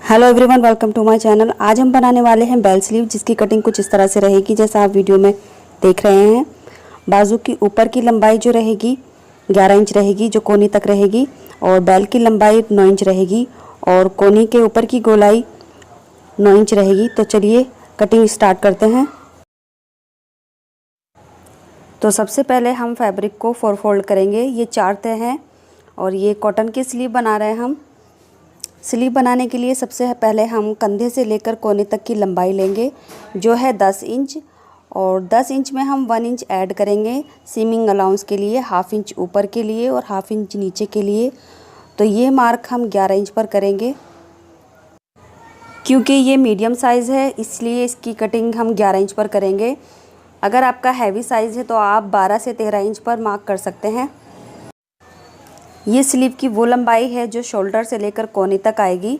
Hello everyone, welcome to my channel. आज हम बनाने वाले हैं बेल स्लीव, जिसकी कटिंग कुछ इस तरह से रहेगी जैसा आप वीडियो में देख रहे हैं। बाजू की ऊपर की लंबाई जो रहेगी 11 इंच रहेगी, जो कोनी तक रहेगी, और बेल की लंबाई 9 इंच रहेगी और कोनी के ऊपर की गोलाई 9 इंच रहेगी। तो चलिए कटिंग स्टार्ट करते हैं। तो सबसे पहले हम फैब्रिक को 4 फोल्ड करेंगे। ये 4 तह हैं और ये कॉटन की स्लीव बना रहे हैं हम। स्लीव बनाने के लिए सबसे पहले हम कंधे से लेकर कोने तक की लंबाई लेंगे, जो है 10 इंच, और 10 इंच में हम 1 इंच ऐड करेंगे सीमिंग अलाउंस के लिए, हाफ इंच ऊपर के लिए और हाफ इंच नीचे के लिए। तो ये मार्क हम 11 इंच पर करेंगे। क्योंकि ये मीडियम साइज़ है इसलिए इसकी कटिंग हम 11 इंच पर करेंगे। अगर आपका हैवी साइज़ है तो आप 12 से 13 इंच पर मार्क कर सकते हैं। ये स्लीव की वो लंबाई है जो शोल्डर से लेकर कोने तक आएगी।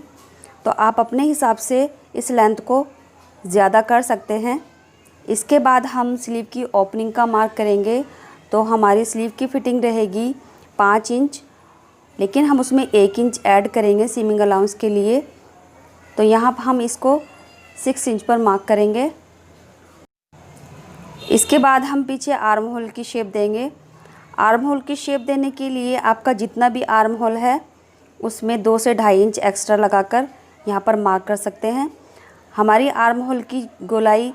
तो आप अपने हिसाब से इस लेंथ को ज़्यादा कर सकते हैं। इसके बाद हम स्लीव की ओपनिंग का मार्क करेंगे। तो हमारी स्लीव की फिटिंग रहेगी 5 इंच, लेकिन हम उसमें 1 इंच ऐड करेंगे सीमिंग अलाउंस के लिए। तो यहाँ पर हम इसको 6 इंच पर मार्क करेंगे। इसके बाद हम पीछे आर्म होल की शेप देंगे। आर्म होल की शेप देने के लिए आपका जितना भी आर्म होल है उसमें 2 से 2.5 इंच एक्स्ट्रा लगाकर यहाँ पर मार्क कर सकते हैं। हमारी आर्म होल की गोलाई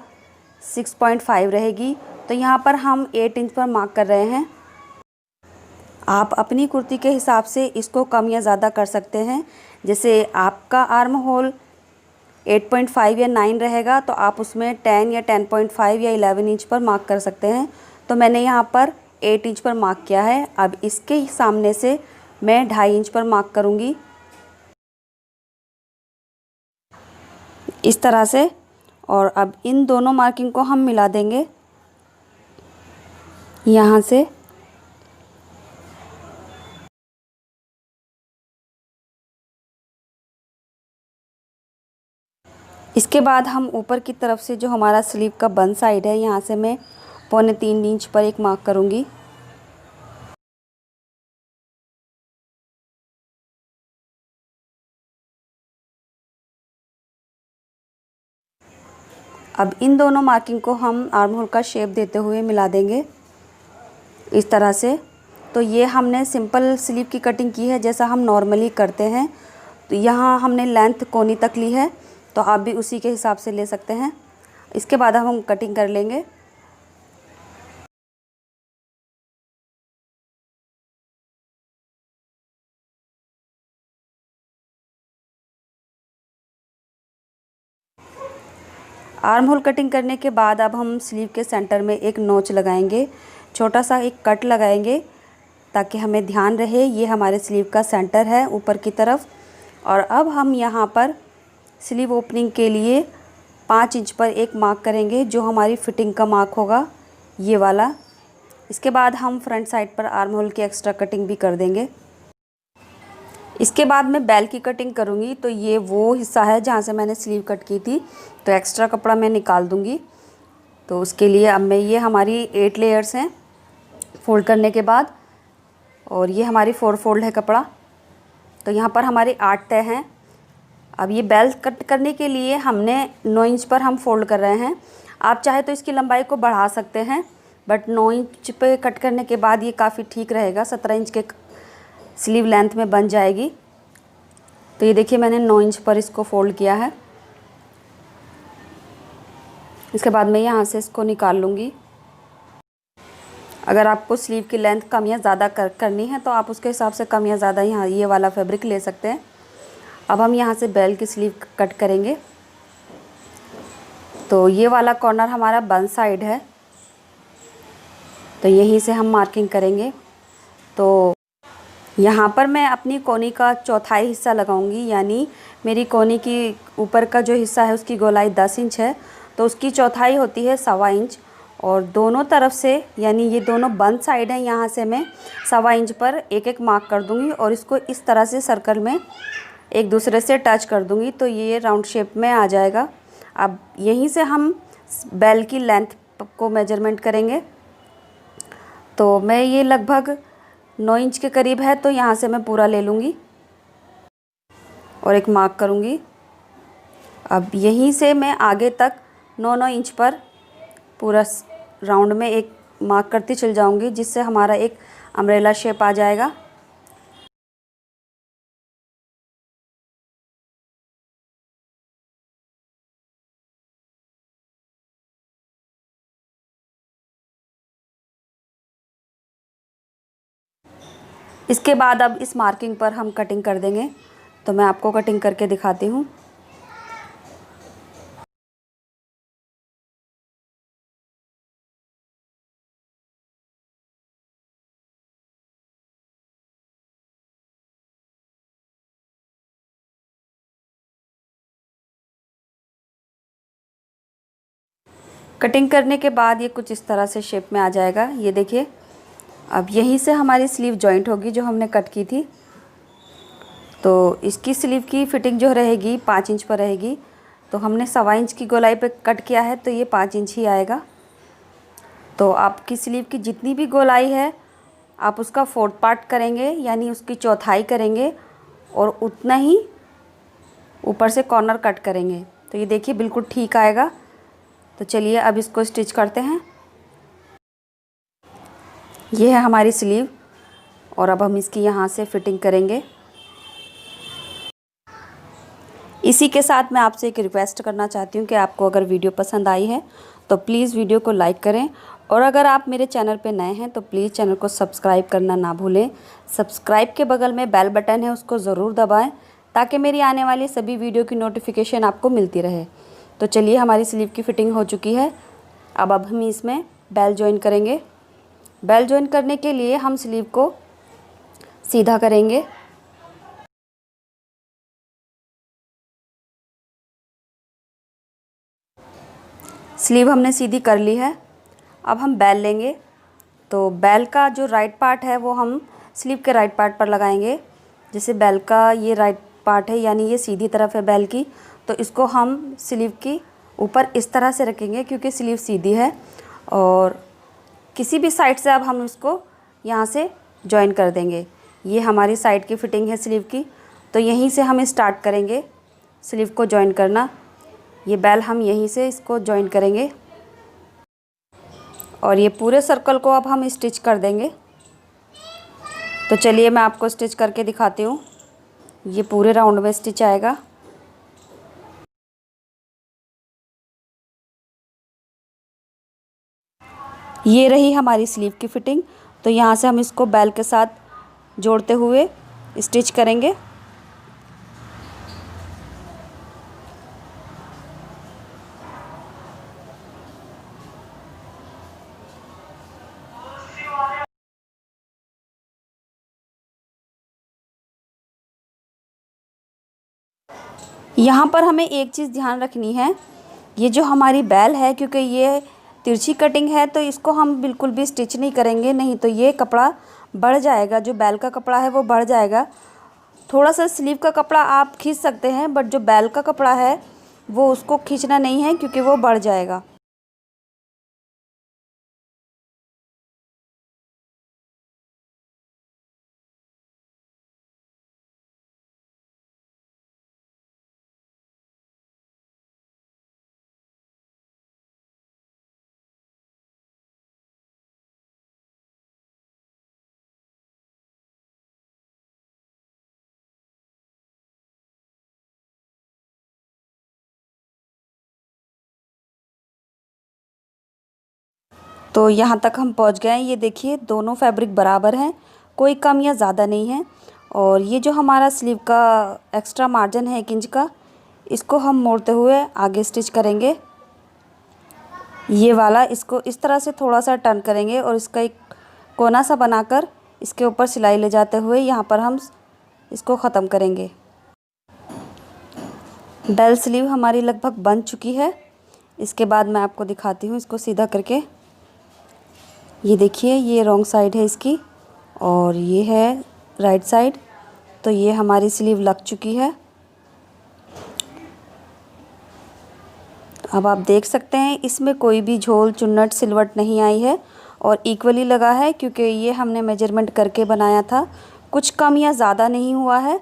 6.5 रहेगी, तो यहाँ पर हम 8 इंच पर मार्क कर रहे हैं। आप अपनी कुर्ती के हिसाब से इसको कम या ज़्यादा कर सकते हैं। जैसे आपका आर्म होल 8.5 या 9 रहेगा तो आप उसमें 10 या 10.5 या 11 इंच पर मार्क कर सकते हैं। तो मैंने यहाँ पर 8 इंच पर मार्क किया है। अब इसके सामने से मैं 2.5 इंच पर मार्क करूँगी इस तरह से, और अब इन दोनों मार्किंग को हम मिला देंगे यहाँ से। इसके बाद हम ऊपर की तरफ से जो हमारा स्लीव का बन साइड है, यहाँ से मैं 2.25 इंच पर एक मार्क करूँगी। अब इन दोनों मार्किंग को हम आर्म होल का शेप देते हुए मिला देंगे इस तरह से। तो ये हमने सिंपल स्लीव की कटिंग की है जैसा हम नॉर्मली करते हैं। तो यहाँ हमने लेंथ कोनी तक ली है, तो आप भी उसी के हिसाब से ले सकते हैं। इसके बाद हम कटिंग कर लेंगे। आर्म होल कटिंग करने के बाद अब हम स्लीव के सेंटर में एक नोच लगाएंगे, छोटा सा एक कट लगाएंगे ताकि हमें ध्यान रहे ये हमारे स्लीव का सेंटर है ऊपर की तरफ। और अब हम यहाँ पर स्लीव ओपनिंग के लिए 5 इंच पर एक मार्क करेंगे, जो हमारी फिटिंग का मार्क होगा ये वाला। इसके बाद हम फ्रंट साइड पर आर्म होल की एक्स्ट्रा कटिंग भी कर देंगे। इसके बाद मैं बेल की कटिंग करूँगी। तो ये वो हिस्सा है जहाँ से मैंने स्लीव कट की थी, तो एक्स्ट्रा कपड़ा मैं निकाल दूँगी। तो उसके लिए अब मैं, ये हमारी 8 लेयर्स हैं फोल्ड करने के बाद, और ये हमारी 4 फोल्ड है कपड़ा। तो यहाँ पर हमारे 8 तह हैं। अब ये बेल कट करने के लिए हमने 9 इंच पर हम फोल्ड कर रहे हैं। आप चाहे तो इसकी लंबाई को बढ़ा सकते हैं, बट 9 इंच पे कट करने के बाद ये काफ़ी ठीक रहेगा, 17 इंच के स्लीव लेंथ में बन जाएगी। तो ये देखिए मैंने 9 इंच पर इसको फोल्ड किया है। इसके बाद मैं यहाँ से इसको निकाल लूँगी। अगर आपको स्लीव की लेंथ कम या ज़्यादा करनी है तो आप उसके हिसाब से कम या ज़्यादा यहाँ ये वाला फैब्रिक ले सकते हैं। अब हम यहाँ से बेल की स्लीव कट करेंगे। तो ये वाला कॉर्नर हमारा बन साइड है, तो यहीं से हम मार्किंग करेंगे। तो यहाँ पर मैं अपनी कोनी का चौथाई हिस्सा लगाऊंगी, यानी मेरी कोनी की ऊपर का जो हिस्सा है उसकी गोलाई 10 इंच है, तो उसकी चौथाई होती है 1.25 इंच। और दोनों तरफ से, यानी ये दोनों बंद साइड हैं, यहाँ से मैं 1.25 इंच पर एक एक मार्क कर दूँगी और इसको इस तरह से सर्कल में एक दूसरे से टच कर दूँगी, तो ये राउंड शेप में आ जाएगा। अब यहीं से हम बेल की लेंथ को मेजरमेंट करेंगे। तो मैं ये लगभग 9 इंच के करीब है, तो यहाँ से मैं पूरा ले लूँगी और एक मार्क करूँगी। अब यहीं से मैं आगे तक 9-9 इंच पर पूरा राउंड में एक मार्क करती चल जाऊंगी, जिससे हमारा एक अम्ब्रेला शेप आ जाएगा। इसके बाद अब इस मार्किंग पर हम कटिंग कर देंगे, तो मैं आपको कटिंग करके दिखाती हूँ। कटिंग करने के बाद ये कुछ इस तरह से शेप में आ जाएगा, ये देखिए। अब यहीं से हमारी स्लीव जॉइंट होगी जो हमने कट की थी। तो इसकी स्लीव की फिटिंग जो रहेगी 5 इंच पर रहेगी। तो हमने 1.25 इंच की गोलाई पे कट किया है, तो ये 5 इंच ही आएगा। तो आपकी स्लीव की जितनी भी गोलाई है आप उसका 4th पार्ट करेंगे, यानी उसकी चौथाई करेंगे और उतना ही ऊपर से कॉर्नर कट करेंगे। तो ये देखिए बिल्कुल ठीक आएगा। तो चलिए अब इसको स्टिच करते हैं। ये है हमारी स्लीव और अब हम इसकी यहाँ से फिटिंग करेंगे। इसी के साथ मैं आपसे एक रिक्वेस्ट करना चाहती हूँ कि आपको अगर वीडियो पसंद आई है तो प्लीज़ वीडियो को लाइक करें, और अगर आप मेरे चैनल पे नए हैं तो प्लीज़ चैनल को सब्सक्राइब करना ना भूलें। सब्सक्राइब के बगल में बेल बटन है, उसको ज़रूर दबाएं ताकि मेरी आने वाली सभी वीडियो की नोटिफिकेशन आपको मिलती रहे। तो चलिए हमारी स्लीव की फ़िटिंग हो चुकी है। अब हम इसमें बेल जॉइन करेंगे। बेल जॉइन करने के लिए हम स्लीव को सीधा करेंगे। स्लीव हमने सीधी कर ली है। अब हम बेल लेंगे। तो बेल का जो राइट पार्ट है वो हम स्लीव के राइट पार्ट पर लगाएंगे। जैसे बेल का ये राइट पार्ट है, यानी ये सीधी तरफ है बेल की, तो इसको हम स्लीव की ऊपर इस तरह से रखेंगे क्योंकि स्लीव सीधी है। और किसी भी साइड से अब हम इसको यहाँ से जॉइन कर देंगे। ये हमारी साइड की फ़िटिंग है स्लीव की। तो यहीं से हम स्टार्ट करेंगे स्लीव को जॉइन करना। ये बेल हम यहीं से इसको जॉइन करेंगे और ये पूरे सर्कल को अब हम स्टिच कर देंगे। तो चलिए मैं आपको स्टिच करके दिखाती हूँ। ये पूरे राउंड में स्टिच आएगा। ये रही हमारी स्लीव की फ़िटिंग। तो यहाँ से हम इसको बेल के साथ जोड़ते हुए स्टिच करेंगे। यहाँ पर हमें एक चीज़ ध्यान रखनी है, ये जो हमारी बेल है, क्योंकि ये तिरछी कटिंग है तो इसको हम बिल्कुल भी स्टिच नहीं करेंगे, नहीं तो ये कपड़ा बढ़ जाएगा। जो बेल का कपड़ा है वो बढ़ जाएगा। थोड़ा सा स्लीव का कपड़ा आप खींच सकते हैं, बट जो बेल का कपड़ा है वो उसको खींचना नहीं है क्योंकि वो बढ़ जाएगा। तो यहाँ तक हम पहुँच गए हैं। ये देखिए दोनों फैब्रिक बराबर हैं, कोई कम या ज़्यादा नहीं है। और ये जो हमारा स्लीव का एक्स्ट्रा मार्जिन है 1 इंच का, इसको हम मोड़ते हुए आगे स्टिच करेंगे। ये वाला इसको इस तरह से थोड़ा सा टर्न करेंगे और इसका एक कोना सा बनाकर इसके ऊपर सिलाई ले जाते हुए यहाँ पर हम इसको ख़त्म करेंगे। बेल स्लीव हमारी लगभग बन चुकी है। इसके बाद मैं आपको दिखाती हूँ इसको सीधा करके। ये देखिए ये रॉन्ग साइड है इसकी और ये है राइट साइड। तो ये हमारी स्लीव लग चुकी है। अब आप देख सकते हैं इसमें कोई भी झोल चुन्नट सिलवट नहीं आई है और इक्वली लगा है, क्योंकि ये हमने मेजरमेंट करके बनाया था। कुछ कम या ज़्यादा नहीं हुआ है।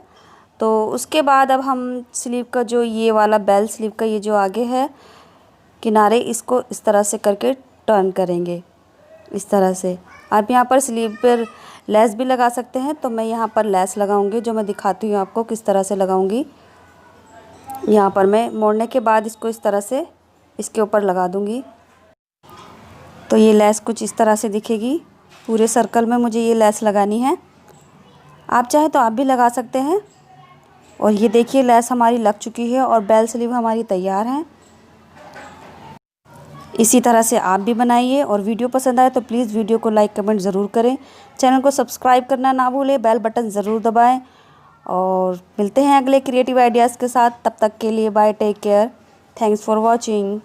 तो उसके बाद अब हम स्लीव का जो ये वाला बेल स्लीव का ये जो आगे है किनारे, इसको इस तरह से करके टर्न करेंगे इस तरह से। आप यहाँ पर स्लीव पर लेस भी लगा सकते हैं, तो मैं यहाँ पर लेस लगाऊंगी, जो मैं दिखाती हूँ आपको किस तरह से लगाऊंगी। यहाँ पर मैं मोड़ने के बाद इसको इस तरह से इसके ऊपर लगा दूंगी। तो ये लेस कुछ इस तरह से दिखेगी। पूरे सर्कल में मुझे ये लेस लगानी है। आप चाहे तो आप भी लगा सकते हैं। और ये देखिए लेस हमारी लग चुकी है और बेल स्लीव हमारी तैयार है। इसी तरह से आप भी बनाइए। और वीडियो पसंद आए तो प्लीज़ वीडियो को लाइक कमेंट ज़रूर करें। चैनल को सब्सक्राइब करना ना भूलें, बेल बटन ज़रूर दबाएं। और मिलते हैं अगले क्रिएटिव आइडियाज़ के साथ। तब तक के लिए bye, take care, thanks for watching.